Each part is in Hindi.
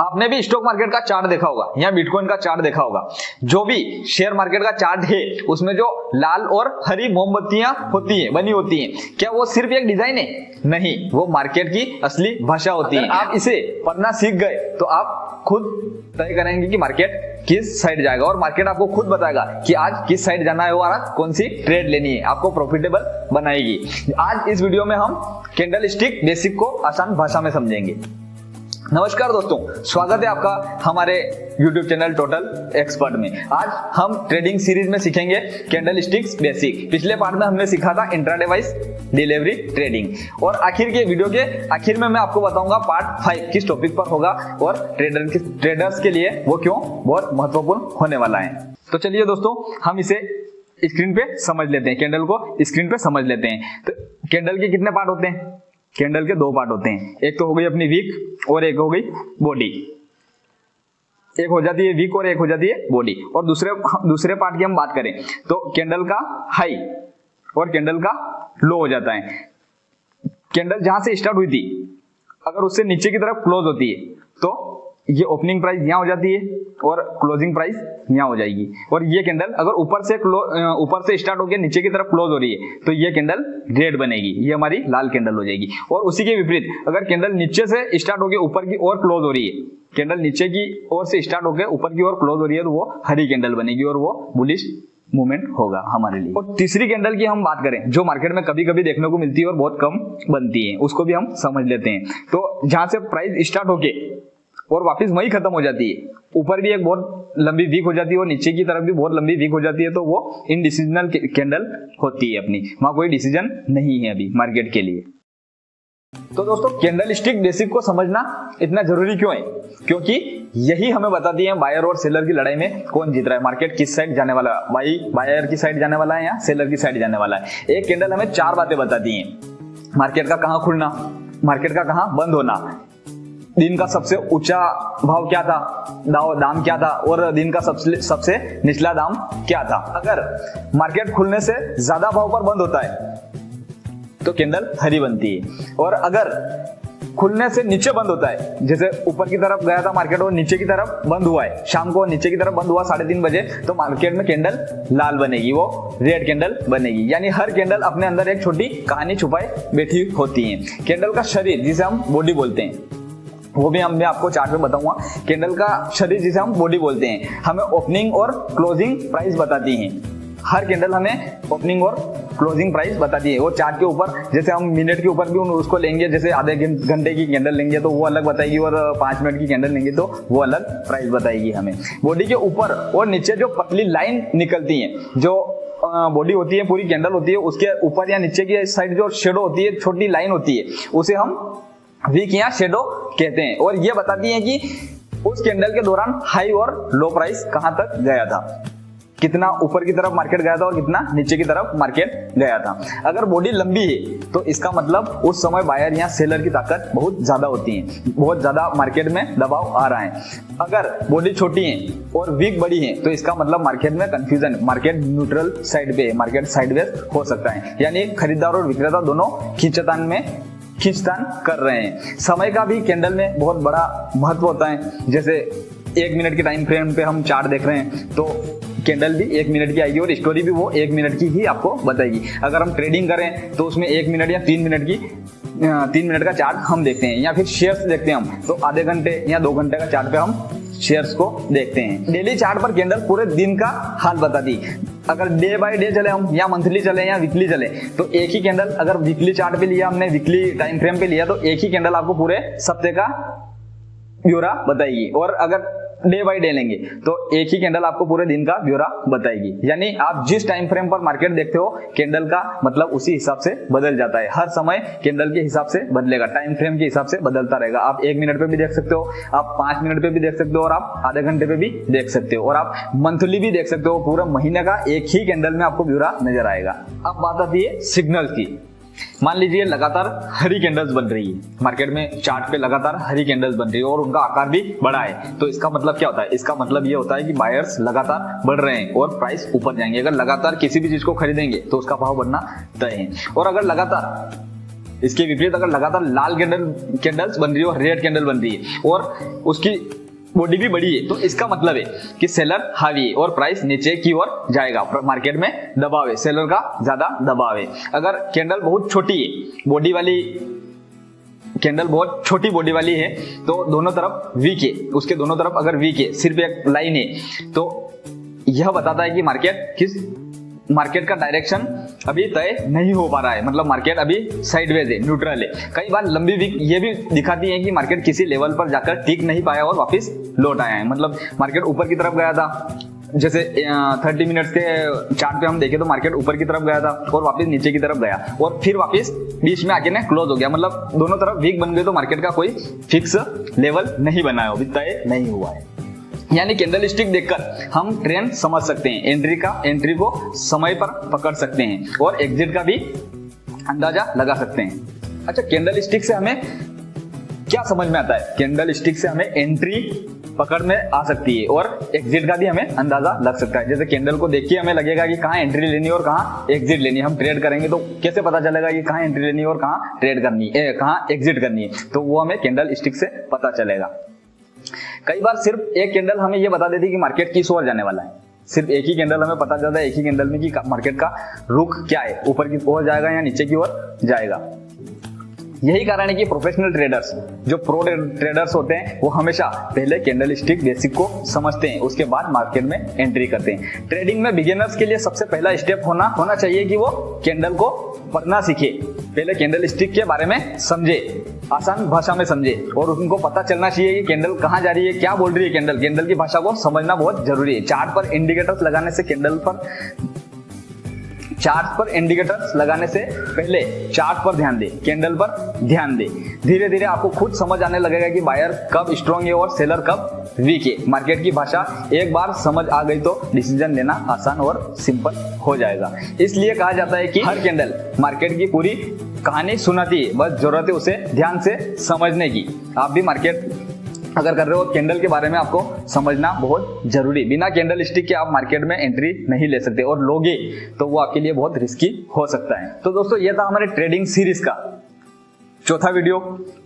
आपने भी स्टॉक मार्केट का चार्ट देखा होगा या बिटकॉइन का चार्ट देखा होगा। जो भी शेयर मार्केट का चार्ट है उसमें जो लाल और हरी मोमबत्तियां होती हैं, बनी होती हैं, क्या वो सिर्फ एक डिजाइन है? नहीं, वो मार्केट की असली भाषा होती है। आप इसे पढ़ना सीख गए तो आप खुद तय करेंगे कि मार्केट किस साइड जाएगा और मार्केट आपको खुद बताएगा कि आज किस साइड जाना है और आज कौन सी ट्रेड लेनी है, आपको प्रॉफिटेबल बनाएगी। आज इस वीडियो में हम कैंडल स्टिक बेसिक को आसान भाषा में समझेंगे। नमस्कार दोस्तों, स्वागत है आपका हमारे YouTube चैनल टोटल एक्सपर्ट में। आज हम ट्रेडिंग सीरीज में सीखेंगे कैंडल स्टिक्स बेसिक। पिछले पार्ट में हमने सीखा था इंट्राडे वाइज डिलीवरी ट्रेडिंग और आखिर के वीडियो के आखिर में मैं आपको बताऊंगा पार्ट 5 किस टॉपिक पर होगा और ट्रेडर्स के लिए वो क्यों बहुत महत्वपूर्ण होने वाला है। तो चलिए दोस्तों, हम इसे स्क्रीन पे समझ लेते हैं, कैंडल को स्क्रीन पे समझ लेते हैं। तो कैंडल के कितने पार्ट होते हैं? कैंडल के 2 पार्ट होते हैं, एक तो हो गई अपनी वीक और एक हो गई बॉडी। एक हो जाती है वीक और एक हो जाती है बॉडी। और दूसरे पार्ट की हम बात करें तो कैंडल का हाई और कैंडल का लो हो जाता है। कैंडल जहां से स्टार्ट हुई थी अगर उससे नीचे की तरफ क्लोज होती है तो ये ओपनिंग प्राइस यहां हो जाती है और क्लोजिंग प्राइस यहां हो जाएगी। और ये कैंडल अगर ऊपर से स्टार्ट होकर नीचे की तरफ क्लोज हो रही है तो ये कैंडल रेड बनेगी, ये हमारी लाल कैंडल हो जाएगी। और उसी के विपरीत अगर कैंडल नीचे से स्टार्ट होकर ऊपर की ओर क्लोज हो रही है, कैंडल नीचे की ओर से स्टार्ट होकर ऊपर की ओर क्लोज हो रही है तो वो हरी कैंडल बनेगी और वो बुलिश मूवमेंट होगा हमारे लिए। और तीसरी कैंडल की हम बात करें जो मार्केट में कभी कभी देखने को मिलती है और बहुत कम बनती है, उसको भी हम समझ लेते हैं। तो जहां से प्राइस स्टार्ट होके और वापस वही खत्म हो जाती है, ऊपर भी एक बहुत लंबी वीक हो जाती है और नीचे की तरफ भी बहुत लंबी वीक हो जाती है, तो वो इनडिसीजनल कैंडल होती है अपनी, वहां कोई डिसीजन नहीं है अभी मार्केट के लिए। तो दोस्तों, कैंडल स्टिक बेसिक को समझना इतना जरूरी क्यों है? क्योंकि यही हमें बताती है बायर और सेलर की लड़ाई में कौन जीत रहा है, मार्केट किस साइड जाने वाला है, बायर की साइड जाने वाला है या सेलर की साइड जाने वाला है। एक कैंडल हमें 4 बातें बताती है, मार्केट का कहां खुलना, मार्केट का कहां बंद होना, दिन का सबसे ऊंचा भाव क्या था, दाम क्या था और दिन का सबसे निचला दाम क्या था। अगर मार्केट खुलने से ज्यादा भाव पर बंद होता है तो कैंडल हरी बनती है और अगर खुलने से नीचे बंद होता है, जैसे ऊपर की तरफ गया था मार्केट और नीचे की तरफ बंद हुआ है, शाम को नीचे की तरफ बंद हुआ 3:30 बजे, तो मार्केट में कैंडल लाल बनेगी, वो रेड कैंडल बनेगी। यानी हर कैंडल अपने अंदर एक छोटी कहानी छुपाए बैठी होती है। कैंडल का शरीर जिसे हम बॉडी बोलते हैं, वो भी मैं आपको चार्ट में बताऊंगा। कैंडल का शरीर जिसे हम बॉडी बोलते हैं हमें ओपनिंग और क्लोजिंग प्राइस बताती है। हर कैंडल हमें ओपनिंग और क्लोजिंग प्राइस बताती है। वो चार्ट के ऊपर जैसे हम मिनट के ऊपर भी उसको लेंगे, जैसे आधे घंटे की कैंडल लेंगे तो वो अलग बताएगी और 5 मिनट की कैंडल लेंगे तो वो अलग प्राइस बताएगी हमें। बॉडी के ऊपर और नीचे जो पतली लाइन निकलती है, जो बॉडी होती है पूरी कैंडल होती है, उसके ऊपर या नीचे की साइड जो शेडो होती है, छोटी लाइन होती है, उसे हम वीक या शेडो कहते हैं। और ये बताती है कि उस कैंडल के दौरान हाई और लो प्राइस कहां तक गया था, कितना ऊपर की तरफ मार्केट गया था और कितना नीचे की तरफ मार्केट गया था। अगर बॉडी लंबी है तो इसका मतलब उस समय बायर या सेलर की ताकत बहुत ज्यादा होती है, बहुत ज्यादा मार्केट में दबाव आ रहा है। अगर बॉडी छोटी है और वीक बड़ी है तो इसका मतलब मार्केट में कंफ्यूजन, मार्केट न्यूट्रल साइड पे है, मार्केट साइडवेज हो सकता है। यानी खरीदार और विक्रेता दोनों खींचतान कर रहे हैं। समय का भी कैंडल में बहुत बड़ा महत्व होता है। जैसे 1 मिनट के टाइम फ्रेम पे हम चार्ट देख रहे हैं तो कैंडल भी 1 मिनट की आएगी और स्टोरी भी वो 1 मिनट की ही आपको बताएगी। अगर हम ट्रेडिंग करें तो उसमें 1 मिनट या 3 मिनट का चार्ट हम देखते हैं, या फिर शेयर्स देखते हैं हम तो आधे घंटे या 2 घंटे का चार्ट पे हम शेयर्स को देखते हैं। डेली चार्ट पर कैंडल पूरे दिन का हाल बताती है। अगर डे बाय डे चले हम या मंथली चले या वीकली चले तो एक ही कैंडल, अगर वीकली चार्ट पे लिया हमने, वीकली टाइम फ्रेम पे लिया तो एक ही कैंडल आपको पूरे सप्ताह का ब्यौरा बताएगी। और अगर डे बाय डे लेंगे तो एक ही कैंडल आपको पूरे दिन का ब्यौरा बताएगी। यानी आप जिस टाइम फ्रेम पर मार्केट देखते हो कैंडल का मतलब उसी हिसाब से बदल जाता है। हर समय कैंडल के हिसाब से बदलेगा, टाइम फ्रेम के हिसाब से बदलता रहेगा। आप 1 मिनट पे भी देख सकते हो, आप 5 मिनट पे भी देख सकते हो और आप आधे घंटे पे भी देख सकते हो और आप मंथली भी देख सकते हो। पूरा महीने का एक ही कैंडल में आपको ब्यौरा नजर आएगा। अब बात आती है सिग्नल्स की। मान लीजिए लगातार हरी कैंडल्स बन रही है, मार्केट में चार्ट पे लगातार हरी कैंडल्स बन रही है और उनका आकार भी बड़ा है, तो इसका मतलब क्या होता है? इसका मतलब ये होता है कि बायर्स लगातार बढ़ रहे हैं और प्राइस ऊपर जाएंगे। अगर लगातार किसी भी चीज को खरीदेंगे तो उसका भाव बढ़ना तय है। और अगर लगातार इसके विपरीत अगर लगातार लाल कैंडल्स बन रही है और रेड कैंडल बन रही है और उसकी बॉडी भी बड़ी है, तो इसका मतलब है कि सेलर हावी है और प्राइस नीचे की ओर जाएगा, मार्केट में दबाव है, सेलर का ज्यादा दबाव है। अगर कैंडल बहुत छोटी है, बॉडी वाली कैंडल बहुत छोटी बॉडी वाली है, तो दोनों तरफ वीक है, उसके दोनों तरफ अगर वीक है, सिर्फ एक लाइन है, तो यह बताता है कि मार्केट का डायरेक्शन अभी तय नहीं हो पा रहा है, मतलब मार्केट अभी साइडवेज है, न्यूट्रल है। कई बार लंबी वीक ये भी दिखाती है कि मार्केट किसी लेवल पर जाकर टिक नहीं पाया और वापस लौट आया है, मतलब मार्केट ऊपर की तरफ गया था, जैसे 30 मिनट्स के चार्ट पे हम देखें तो मार्केट ऊपर की तरफ गया था और वापस नीचे की तरफ गया और फिर वापस बीच में आके ना क्लोज हो गया, मतलब दोनों तरफ वीक बन गए, तो मार्केट का कोई फिक्स लेवल नहीं बना है, अभी तय नहीं हुआ है। यानी कैंडल स्टिक देखकर हम ट्रेंड समझ सकते हैं, एंट्री को समय पर पकड़ सकते हैं और एग्जिट का भी अंदाजा लगा सकते हैं। अच्छा, कैंडल स्टिक से हमें क्या समझ में आता है? कैंडल स्टिक से हमें एंट्री पकड़ में आ सकती है और एग्जिट का भी हमें अंदाजा लग सकता है। जैसे कैंडल को देख के हमें लगेगा कि कहाँ एंट्री लेनी है और कहाँ एग्जिट लेनी है। हम ट्रेड करेंगे तो कैसे पता चलेगा कि कहाँ एंट्री लेनी है और कहाँ ट्रेड करनी है, कहाँ एग्जिट करनी है, तो वो हमें कैंडल स्टिक से पता चलेगा। कई बार सिर्फ एक कैंडल हमें ये बता देती है कि मार्केट किस ओर जाने वाला है, सिर्फ एक ही कैंडल हमें पता चलता है एक ही कैंडल में कि मार्केट का रुख क्या है, ऊपर की ओर जाएगा या नीचे की ओर जाएगा। यही कारण है कि प्रोफेशनल ट्रेडर्स, जो प्रो ट्रेडर्स होते हैं, वो हमेशा पहले कैंडल स्टिक बेसिक को समझते हैं, उसके बाद मार्केट में एंट्री करते हैं। ट्रेडिंग में बिगिनर्स के लिए सबसे पहला स्टेप होना चाहिए कि वो कैंडल को पढ़ना सीखे, पहले कैंडल स्टिक के बारे में समझे, आसान भाषा में समझे और उनको पता चलना चाहिए कि कैंडल कहाँ जा रही है, क्या बोल रही है कैंडल की भाषा को समझना बहुत जरूरी है। चार्ट पर इंडिकेटर्स लगाने से पहले चार्ट पर ध्यान दे, कैंडल पर ध्यान दे। धीरे धीरे आपको खुद समझ आने लगेगा कि बायर कब स्ट्रॉन्ग है और सेलर कब वीक है। मार्केट की भाषा एक बार समझ आ गई तो डिसीजन लेना आसान और सिंपल हो जाएगा। इसलिए कहा जाता है कि हर कैंडल मार्केट की पूरी कहानी सुनाती है, बस जरूरत है उसे ध्यान से समझने की। आप भी मार्केट अगर कर रहे हो, कैंडल के बारे में आपको समझना बहुत जरूरी। बिना कैंडल स्टिक के आप मार्केट में एंट्री नहीं ले सकते और लोगे तो वो आपके लिए बहुत रिस्की हो सकता है। तो दोस्तों, ये था हमारे ट्रेडिंग सीरीज का चौथा वीडियो,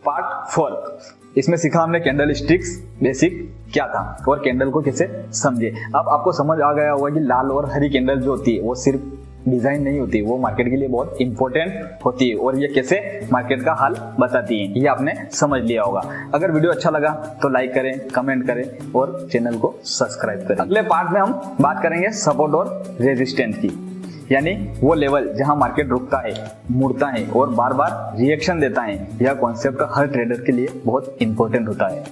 पार्ट 4। इसमें सीखा हमने कैंडल स्टिक्स बेसिक क्या था और कैंडल को कैसे समझे। अब आपको समझ आ गया होगा कि लाल और हरी कैंडल जो होती है वो सिर्फ डिजाइन नहीं होती, वो मार्केट के लिए बहुत इंपॉर्टेंट होती है और ये कैसे मार्केट का हाल बताती है, ये आपने समझ लिया होगा। अगर वीडियो अच्छा लगा तो लाइक करें, कमेंट करें और चैनल को सब्सक्राइब करें। अगले पार्ट में हम बात करेंगे सपोर्ट और रेजिस्टेंस की, यानी वो लेवल जहां मार्केट रुकता है, मुड़ता है और बार बार रिएक्शन देता है। यह कॉन्सेप्ट हर ट्रेडर के लिए बहुत इंपॉर्टेंट होता है।